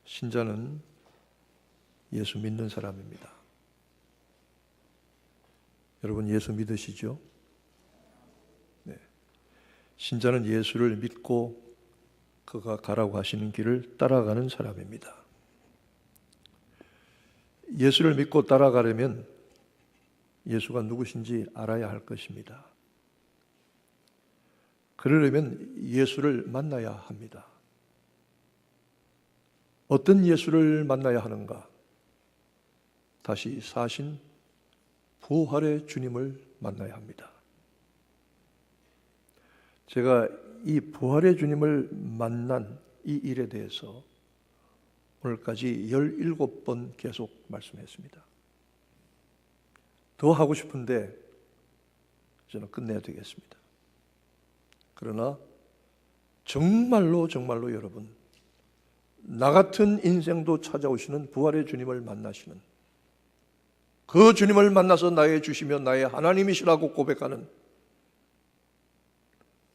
신자는 예수 믿는 사람입니다. 여러분 예수 믿으시죠? 네. 신자는 예수를 믿고 그가 가라고 하시는 길을 따라가는 사람입니다. 예수를 믿고 따라가려면 예수가 누구신지 알아야 할 것입니다. 그러려면 예수를 만나야 합니다. 어떤 예수를 만나야 하는가? 다시 사신 부활의 주님을 만나야 합니다. 제가 이 부활의 주님을 만난 이 일에 대해서 오늘까지 17번 계속 말씀했습니다. 더 하고 싶은데 저는 끝내야 되겠습니다. 그러나 정말로 여러분, 나 같은 인생도 찾아오시는 부활의 주님을 만나시는, 그 주님을 만나서 나의 주시며 나의 하나님이시라고 고백하는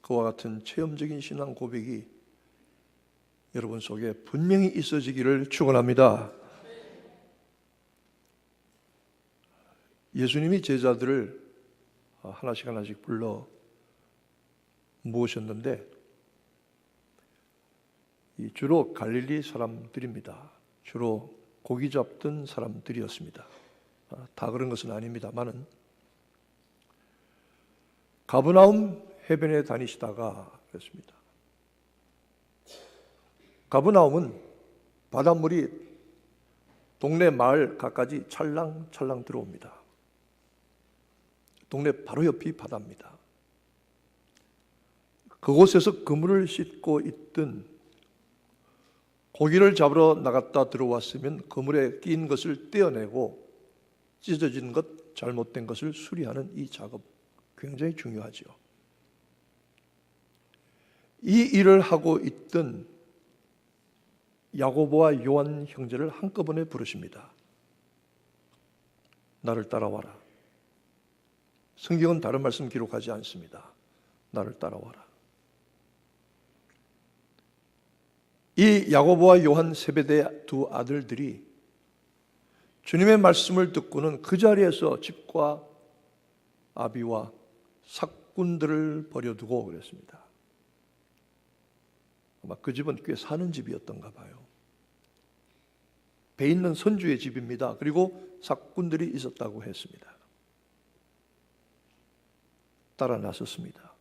그와 같은 체험적인 신앙 고백이 여러분 속에 분명히 있어지기를 축원합니다. 예수님이 제자들을 하나씩 불러 모으셨는데 주로 갈릴리 사람들입니다. 주로 고기 잡던 사람들이었습니다. 다 그런 것은 아닙니다만은 가버나움 해변에 다니시다가 그랬습니다. 가버나움은 바닷물이 동네 마을 갖까지 찰랑찰랑 들어옵니다. 동네 바로 옆이 바다입니다. 그곳에서 그물을 씻고 있던, 고기를 잡으러 나갔다 들어왔으면 그물에 끼인 것을 떼어내고 찢어진 것, 잘못된 것을 수리하는 이 작업 굉장히 중요하죠. 이 일을 하고 있던 야고보와 요한 형제를 한꺼번에 부르십니다. 나를 따라와라. 성경은 다른 말씀 기록하지 않습니다. 나를 따라와라. 이 야고보와 요한 세베대 두 아들들이 주님의 말씀을 듣고는 그 자리에서 집과 아비와 삭군들을 버려두고 그랬습니다. 아마 그 집은 꽤 사는 집이었던가 봐요. 배 있는 선주의 집입니다. 그리고 삭군들이 있었다고 했습니다. 따라 나섰습니다.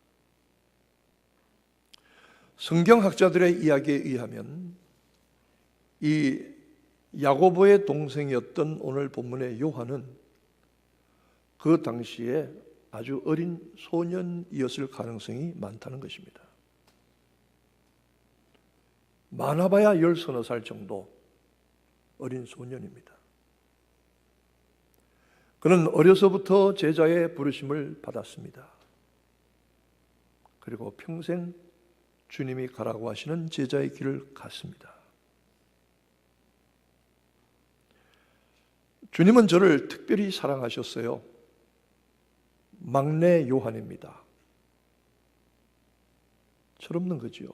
성경학자들의 이야기에 의하면 이 야고보의 동생이었던 오늘 본문의 요한은 그 당시에 아주 어린 소년이었을 가능성이 많다는 것입니다. 많아봐야 10서너 살 정도 어린 소년입니다. 그는 어려서부터 제자의 부르심을 받았습니다. 그리고 평생 주님이 가라고 하시는 제자의 길을 갔습니다. 주님은 저를 특별히 사랑하셨어요. 막내 요한입니다. 철없는 거지요.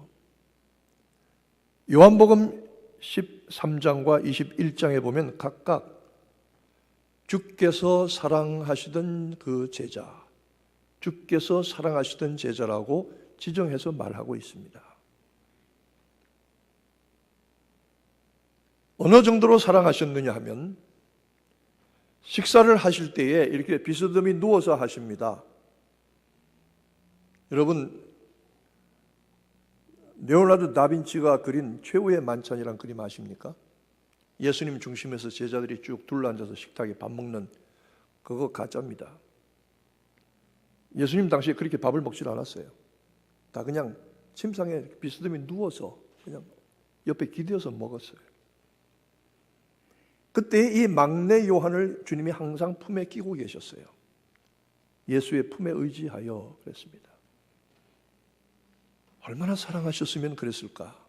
요한복음 13장과 21장에 보면 각각 주께서 사랑하시던 그 제자, 주께서 사랑하시던 제자라고 지정해서 말하고 있습니다. 어느 정도로 사랑하셨느냐 하면 식사를 하실 때에 이렇게 비스듬히 누워서 하십니다. 여러분, 레오나르도 다빈치가 그린 최후의 만찬이란 그림 아십니까? 예수님 중심에서 제자들이 쭉 둘러앉아서 식탁에 밥 먹는 그거 가짜입니다. 예수님 당시에 그렇게 밥을 먹질 않았어요. 다 그냥 침상에 비스듬히 누워서 그냥 옆에 기대어서 먹었어요. 그때 이 막내 요한을 주님이 항상 품에 끼고 계셨어요. 예수의 품에 의지하여 그랬습니다. 얼마나 사랑하셨으면 그랬을까?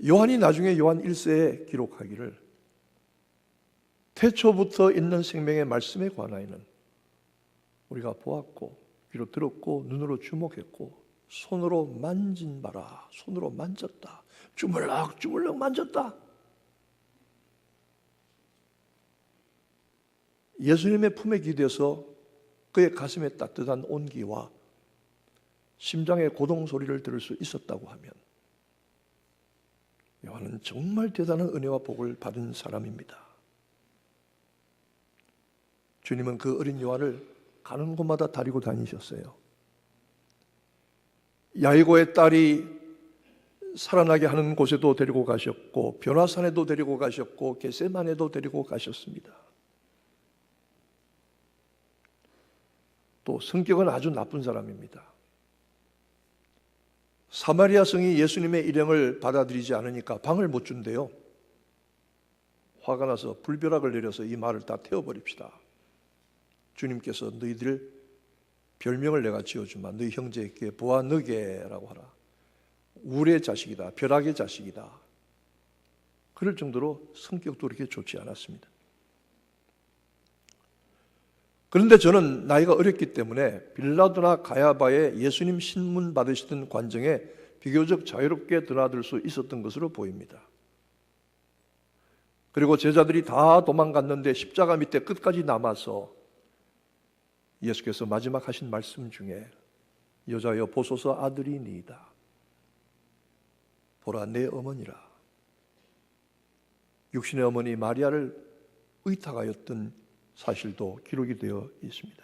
요한이 나중에 요한 1세에 기록하기를 태초부터 있는 생명의 말씀에 관하여는 우리가 보았고 귀로 들었고 눈으로 주목했고 손으로 만진 바라. 손으로 만졌다. 주물럭주물럭 만졌다. 예수님의 품에 기대서 그의 가슴에 따뜻한 온기와 심장의 고동 소리를 들을 수 있었다고 하면 요한은 정말 대단한 은혜와 복을 받은 사람입니다. 주님은 그 어린 요한을 가는 곳마다 데리고 다니셨어요. 야이고의 딸이 살아나게 하는 곳에도 데리고 가셨고, 변화산에도 데리고 가셨고, 겟세마네도 데리고 가셨습니다. 또 성격은 아주 나쁜 사람입니다. 사마리아 성이 예수님의 일행을 받아들이지 않으니까 방을 못 준대요. 화가 나서 불벼락을 내려서 이 말을 다 태워버립시다. 주님께서 너희들 별명을 내가 지어주마. 너희 형제에게 보아너게라고 하라. 우의 자식이다. 벼락의 자식이다. 그럴 정도로 성격도 그렇게 좋지 않았습니다. 그런데 저는 나이가 어렸기 때문에 빌라도나 가야바의 예수님 신문 받으시던 관정에 비교적 자유롭게 드나들 수 있었던 것으로 보입니다. 그리고 제자들이 다 도망갔는데 십자가 밑에 끝까지 남아서 예수께서 마지막 하신 말씀 중에 여자여 보소서 아들이니이다. 보라 내 어머니라. 육신의 어머니 마리아를 의탁하였던 사실도 기록이 되어 있습니다.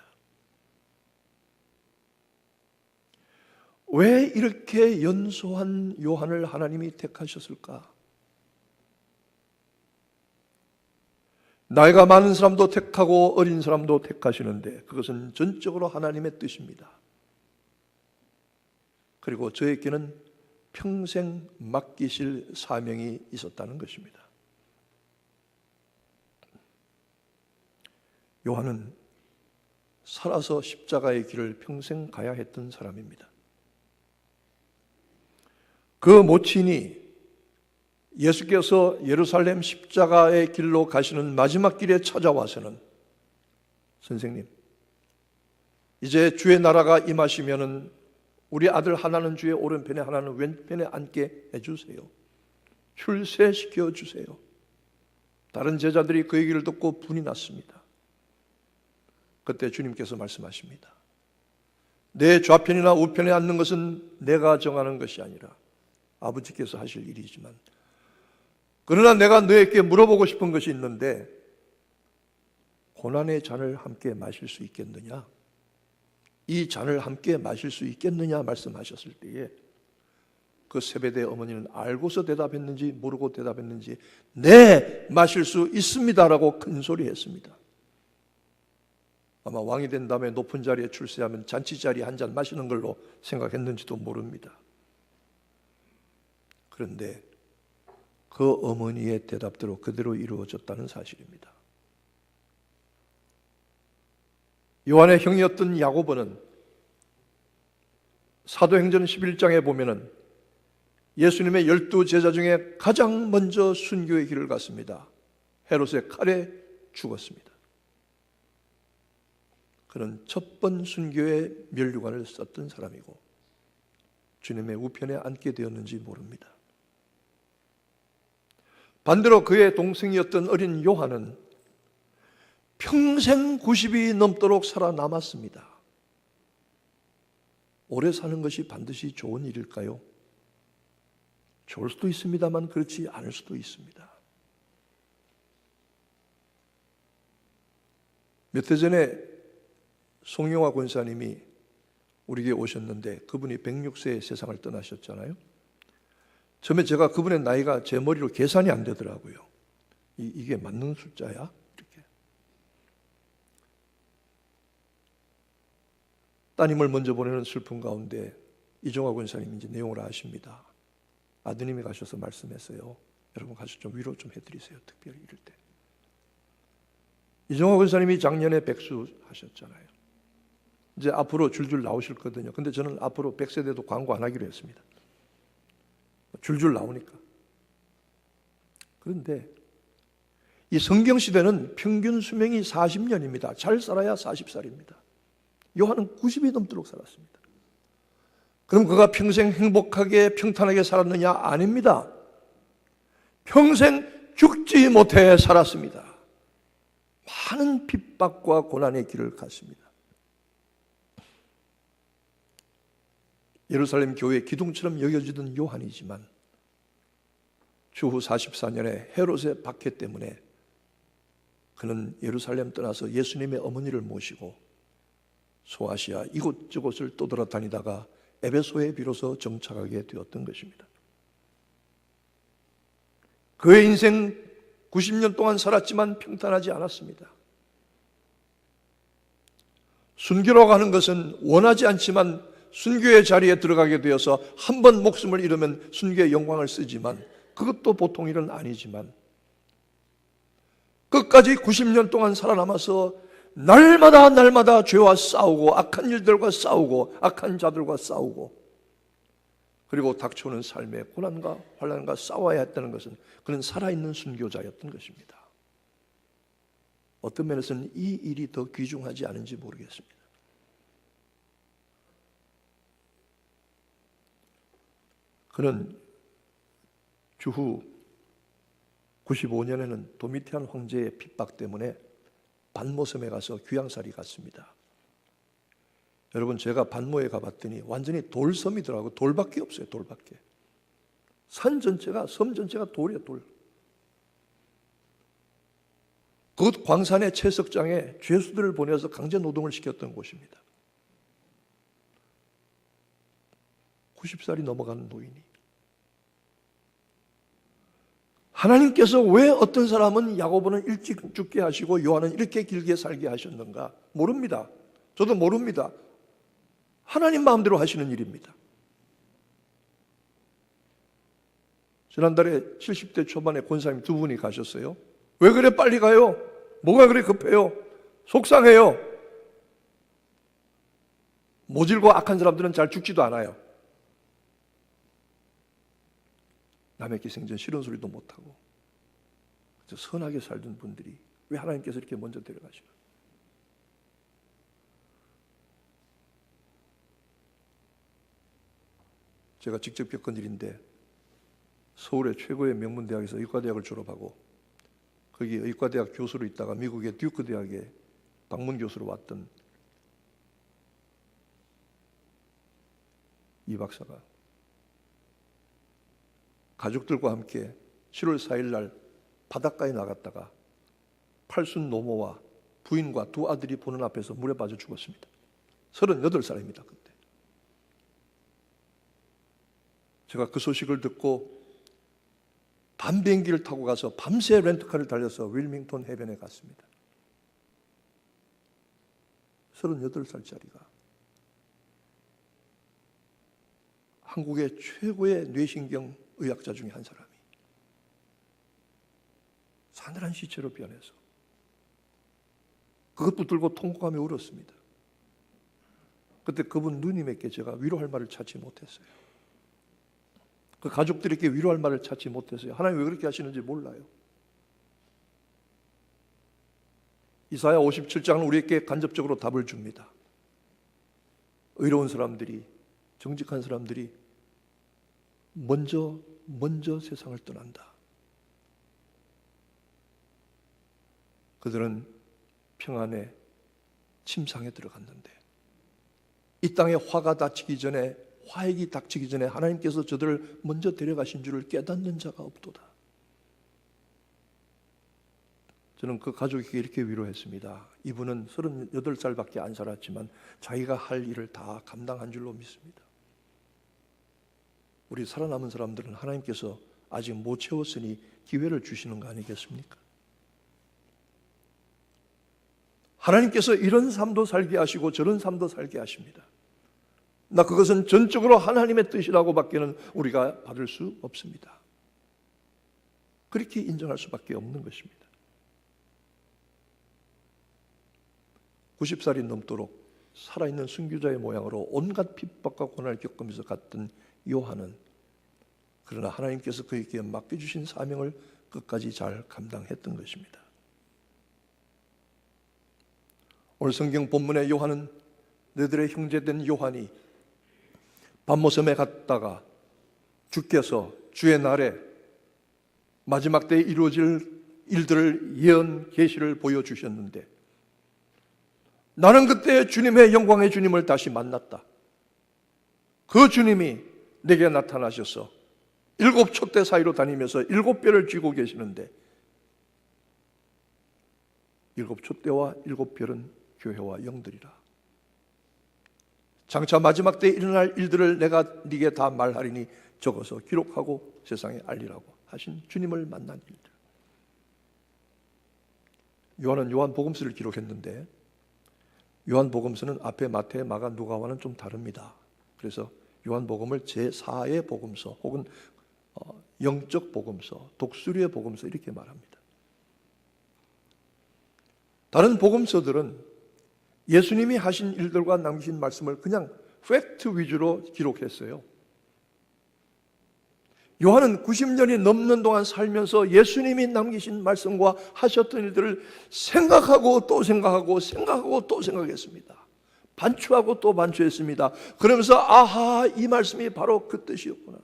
왜 이렇게 연소한 요한을 하나님이 택하셨을까? 나이가 많은 사람도 택하고 어린 사람도 택하시는데 그것은 전적으로 하나님의 뜻입니다. 그리고 저에게는 평생 맡기실 사명이 있었다는 것입니다. 요한은 살아서 십자가의 길을 평생 가야 했던 사람입니다. 그 모친이 예수께서 예루살렘 십자가의 길로 가시는 마지막 길에 찾아와서는 선생님, 이제 주의 나라가 임하시면은 우리 아들 하나는 주의 오른편에 하나는 왼편에 앉게 해주세요. 출세시켜 주세요. 다른 제자들이 그 얘기를 듣고 분이 났습니다. 그때 주님께서 말씀하십니다. 내 좌편이나 우편에 앉는 것은 내가 정하는 것이 아니라 아버지께서 하실 일이지만, 그러나 내가 너에게 물어보고 싶은 것이 있는데 고난의 잔을 함께 마실 수 있겠느냐? 이 잔을 함께 마실 수 있겠느냐 말씀하셨을 때에 그 세베대 어머니는 알고서 대답했는지 모르고 대답했는지 네, 마실 수 있습니다라고 큰 소리 했습니다. 아마 왕이 된 다음에 높은 자리에 출세하면 잔치자리 한 잔 마시는 걸로 생각했는지도 모릅니다. 그런데 그 어머니의 대답대로 그대로 이루어졌다는 사실입니다. 요한의 형이었던 야고보는 사도행전 11장에 보면은 예수님의 12 제자 중에 가장 먼저 순교의 길을 갔습니다. 헤롯의 칼에 죽었습니다. 그는 첫 번 순교의 면류관을 썼던 사람이고 주님의 우편에 앉게 되었는지 모릅니다. 반대로 그의 동생이었던 어린 요한은 평생 90이 넘도록 살아남았습니다. 오래 사는 것이 반드시 좋은 일일까요? 좋을 수도 있습니다만 그렇지 않을 수도 있습니다. 몇 해 전에 송영화 권사님이 우리에게 오셨는데 그분이 106세에 세상을 떠나셨잖아요. 처음에 제가 그분의 나이가 제 머리로 계산이 안 되더라고요. 이게 맞는 숫자야? 이렇게. 따님을 먼저 보내는 슬픔 가운데 이종화 권사님이 이제 내용을 아십니다. 아드님이 가셔서 말씀했어요. 여러분 가서 좀 위로 좀 해드리세요. 특별히 이럴 때. 이종화 권사님이 작년에 백수 하셨잖아요. 이제 앞으로 줄줄 나오실 거거든요. 근데 저는 앞으로 100세대도 광고 안 하기로 했습니다. 줄줄 나오니까. 그런데 이 성경시대는 평균 수명이 40년입니다. 잘 살아야 40살입니다. 요한은 90이 넘도록 살았습니다. 그럼 그가 평생 행복하게 평탄하게 살았느냐? 아닙니다. 평생 죽지 못해 살았습니다. 많은 핍박과 고난의 길을 갔습니다. 예루살렘 교회의 기둥처럼 여겨지던 요한이지만 주후 44년에 헤롯의 박해 때문에 그는 예루살렘 떠나서 예수님의 어머니를 모시고 소아시아 이곳저곳을 떠돌아다니다가 에베소에 비로소 정착하게 되었던 것입니다. 그의 인생 90년 동안 살았지만 평탄하지 않았습니다. 순교라고 하는 것은 원하지 않지만 순교의 자리에 들어가게 되어서 한 번 목숨을 잃으면 순교의 영광을 쓰지만 그것도 보통 일은 아니지만 끝까지 90년 동안 살아남아서 날마다 죄와 싸우고 악한 일들과 싸우고 악한 자들과 싸우고 그리고 닥쳐오는 삶의 고난과 환난과 싸워야 했다는 것은 그는 살아있는 순교자였던 것입니다. 어떤 면에서는 이 일이 더 귀중하지 않은지 모르겠습니다. 그는 주후 95년에는 도미티안 황제의 핍박 때문에 반모섬에 가서 귀양살이 갔습니다. 여러분, 제가 반모에 가봤더니 완전히 돌섬이더라고요. 돌밖에 없어요. 돌밖에. 산 전체가, 섬 전체가 돌이에요. 돌. 그곳 광산의 채석장에 죄수들을 보내서 강제 노동을 시켰던 곳입니다. 90살이 넘어가는 노인이. 하나님께서 왜 어떤 사람은 야고보는 일찍 죽게 하시고 요한은 이렇게 길게 살게 하셨는가? 모릅니다. 저도 모릅니다. 하나님 마음대로 하시는 일입니다. 지난달에 70대 초반에 권사님 두 분이 가셨어요. 왜 그래 빨리 가요? 뭐가 그래 급해요? 속상해요. 모질고 악한 사람들은 잘 죽지도 않아요. 남의 기생전 싫은 소리도 못하고 선하게 살던 분들이 왜 하나님께서 이렇게 먼저 데려가시나? 제가 직접 겪은 일인데 서울의 최고의 명문대학에서 의과대학을 졸업하고 거기 의과대학 교수로 있다가 미국의 듀크 대학에 방문 교수로 왔던 이 박사가 가족들과 함께 7월 4일 날 바닷가에 나갔다가 팔순 노모와 부인과 두 아들이 보는 앞에서 물에 빠져 죽었습니다. 38살입니다. 그때. 제가 그 소식을 듣고 밤 비행기를 타고 가서 밤새 렌트카를 달려서 윌밍턴 해변에 갔습니다. 38살짜리가 한국의 최고의 뇌신경 의학자 중에 한 사람이 사늘한 시체로 변해서 그것 붙들고 통곡하며 울었습니다. 그때 그분 누님에게 제가 위로할 말을 찾지 못했어요. 그 가족들에게 위로할 말을 찾지 못했어요. 하나님 왜 그렇게 하시는지 몰라요. 이사야 57장은 우리에게 간접적으로 답을 줍니다. 의로운 사람들이, 정직한 사람들이 먼저 세상을 떠난다. 그들은 평안의 침상에 들어갔는데 이 땅에 화가 닥치기 전에, 화액이 닥치기 전에 하나님께서 저들을 먼저 데려가신 줄을 깨닫는 자가 없도다. 저는 그 가족에게 이렇게 위로했습니다. 이분은 38살밖에 안 살았지만 자기가 할 일을 다 감당한 줄로 믿습니다. 우리 살아남은 사람들은 하나님께서 아직 못 채웠으니 기회를 주시는 거 아니겠습니까? 하나님께서 이런 삶도 살게 하시고 저런 삶도 살게 하십니다. 나 그것은 전적으로 하나님의 뜻이라고 밖에는 우리가 받을 수 없습니다. 그렇게 인정할 수밖에 없는 것입니다. 90살이 넘도록 살아있는 순교자의 모양으로 온갖 핍박과 고난을 겪으면서 갔던 요한은 그러나 하나님께서 그에게 맡겨주신 사명을 끝까지 잘 감당했던 것입니다. 오늘 성경 본문의 요한은 너희들의 형제된 요한이 밤모섬에 갔다가 주께서 주의 날에 마지막 때에 이루어질 일들을 예언 계시를 보여주셨는데 나는 그때 주님의 영광의 주님을 다시 만났다. 그 주님이 내게 나타나셔서 7 촛대 사이로 다니면서 7별을 쥐고 계시는데 7 촛대와 7별은 교회와 영들이라. 장차 마지막 때에 일어날 일들을 내가 네게 다 말하리니 적어서 기록하고 세상에 알리라고 하신 주님을 만난 일들. 요한은 요한복음서를 기록했는데 요한복음서는 앞에 마태, 마가, 누가와는 좀 다릅니다. 그래서 요한복음을 제4의 복음서 혹은 영적 복음서, 독수리의 복음서 이렇게 말합니다. 다른 복음서들은 예수님이 하신 일들과 남기신 말씀을 그냥 팩트 위주로 기록했어요. 요한은 90년이 넘는 동안 살면서 예수님이 남기신 말씀과 하셨던 일들을 생각하고 또 생각하고 생각하고 또 생각했습니다. 반추하고 또 반추했습니다. 그러면서 아하, 이 말씀이 바로 그 뜻이었구나.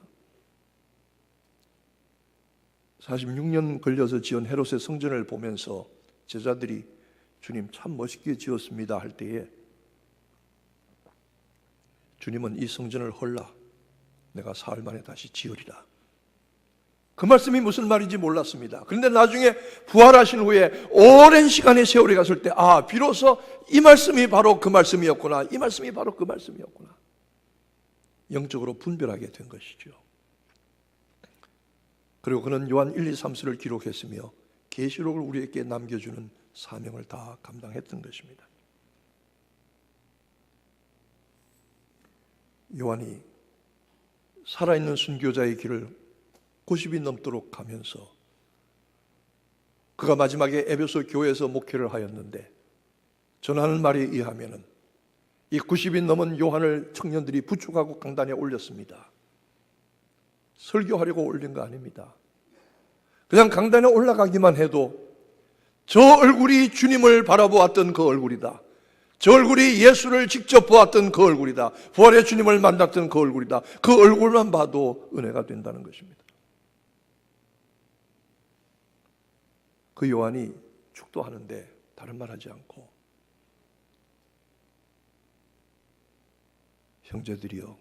46년 걸려서 지은 헤롯의 성전을 보면서 제자들이 주님 참 멋있게 지었습니다 할 때에 주님은 이 성전을 헐라 내가 사흘 만에 다시 지으리라. 그 말씀이 무슨 말인지 몰랐습니다. 그런데 나중에 부활하신 후에 오랜 시간의 세월이 갔을 때 비로소 이 말씀이 바로 그 말씀이었구나. 이 말씀이 바로 그 말씀이었구나. 영적으로 분별하게 된 것이죠. 그리고 그는 요한 1, 2, 3서를 기록했으며 계시록을 우리에게 남겨주는 사명을 다 감당했던 것입니다. 요한이 살아있는 순교자의 길을 90이 넘도록 가면서 그가 마지막에 에베소 교회에서 목회를 하였는데 전하는 말에 의하면 이 90이 넘은 요한을 청년들이 부축하고 강단에 올렸습니다. 설교하려고 올린 거 아닙니다. 그냥 강단에 올라가기만 해도 저 얼굴이 주님을 바라보았던 그 얼굴이다. 저 얼굴이 예수를 직접 보았던 그 얼굴이다. 부활의 주님을 만났던 그 얼굴이다. 그 얼굴만 봐도 은혜가 된다는 것입니다. 그 요한이 축도하는데 다른 말 하지 않고 형제들이여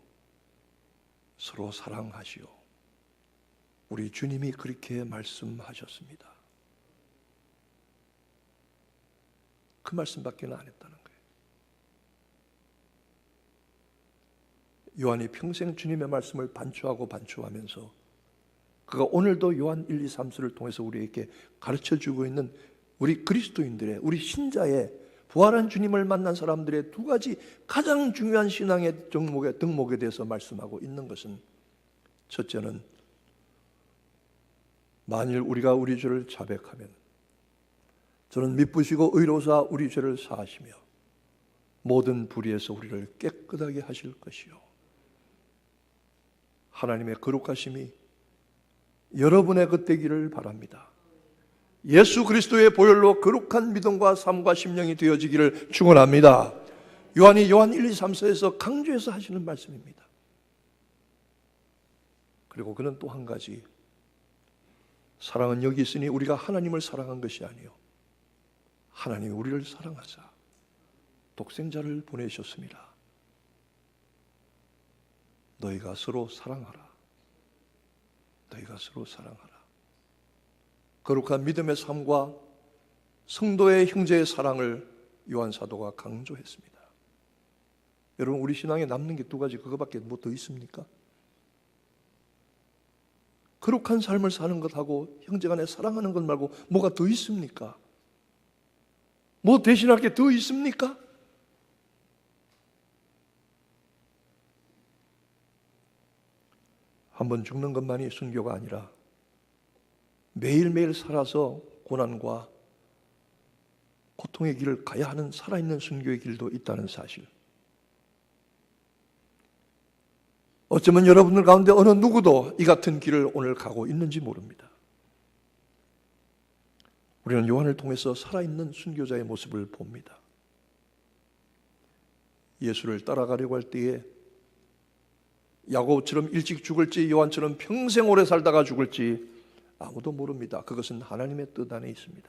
서로 사랑하시오. 우리 주님이 그렇게 말씀하셨습니다. 그 말씀밖에 안 했다는 거예요. 요한이 평생 주님의 말씀을 반추하고 반추하면서 그가 오늘도 요한 1, 2, 3서를 통해서 우리에게 가르쳐주고 있는 우리 그리스도인들의, 우리 신자의 부활한 주님을 만난 사람들의 2가지 가장 중요한 신앙의 덕목에 대해서 말씀하고 있는 것은, 첫째는 만일 우리가 우리 죄를 자백하면 저는 미쁘시고 의로사 우리 죄를 사하시며 모든 불의에서 우리를 깨끗하게 하실 것이요 하나님의 거룩하심이 여러분의 것 되기를 바랍니다. 예수 그리스도의 보혈로 거룩한 믿음과 삶과 심령이 되어지기를 축원합니다. 요한이 요한 1, 2, 3서에서 강조해서 하시는 말씀입니다. 그리고 그는 또 한 가지, 사랑은 여기 있으니 우리가 하나님을 사랑한 것이 아니요 하나님이 우리를 사랑하사 독생자를 보내셨습니다. 너희가 서로 사랑하라. 너희가 서로 사랑하라. 거룩한 믿음의 삶과 성도의 형제의 사랑을 요한 사도가 강조했습니다. 여러분, 우리 신앙에 남는 게 2가지, 그거밖에 뭐 더 있습니까? 거룩한 삶을 사는 것하고 형제간에 사랑하는 것 말고 뭐가 더 있습니까? 뭐 대신할 게 더 있습니까? 한번 죽는 것만이 순교가 아니라 매일매일 살아서 고난과 고통의 길을 가야 하는 살아있는 순교의 길도 있다는 사실. 어쩌면 여러분들 가운데 어느 누구도 이 같은 길을 오늘 가고 있는지 모릅니다. 우리는 요한을 통해서 살아있는 순교자의 모습을 봅니다. 예수를 따라가려고 할 때에 야고보처럼 일찍 죽을지 요한처럼 평생 오래 살다가 죽을지 아무도 모릅니다. 그것은 하나님의 뜻 안에 있습니다.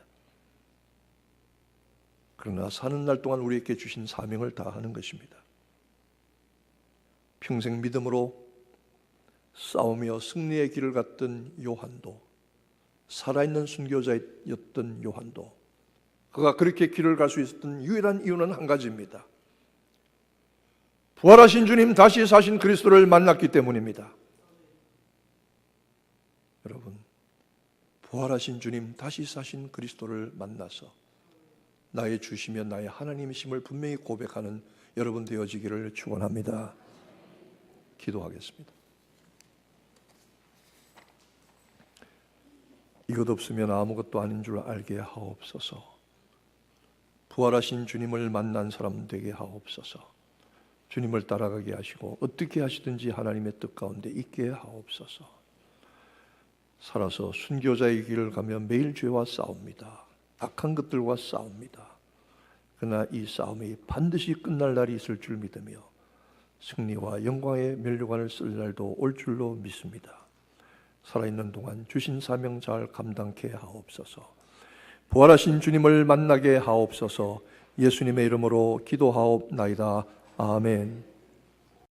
그러나 사는 날 동안 우리에게 주신 사명을 다하는 것입니다. 평생 믿음으로 싸우며 승리의 길을 갔던 요한도, 살아있는 순교자였던 요한도, 그가 그렇게 길을 갈 수 있었던 유일한 이유는 한 가지입니다. 부활하신 주님, 다시 사신 그리스도를 만났기 때문입니다. 여러분, 부활하신 주님, 다시 사신 그리스도를 만나서 나의 주시며 나의 하나님이심을 분명히 고백하는 여러분 되어지기를 축원합니다. 기도하겠습니다. 이것 없으면 아무것도 아닌 줄 알게 하옵소서. 부활하신 주님을 만난 사람 되게 하옵소서. 주님을 따라가게 하시고 어떻게 하시든지 하나님의 뜻 가운데 있게 하옵소서. 살아서 순교자의 길을 가며 매일 죄와 싸웁니다. 악한 것들과 싸웁니다. 그러나 이 싸움이 반드시 끝날 날이 있을 줄 믿으며 승리와 영광의 면류관을 쓸 날도 올 줄로 믿습니다. 살아있는 동안 주신 사명 잘 감당케 하옵소서. 부활하신 주님을 만나게 하옵소서. 예수님의 이름으로 기도하옵나이다. 아멘.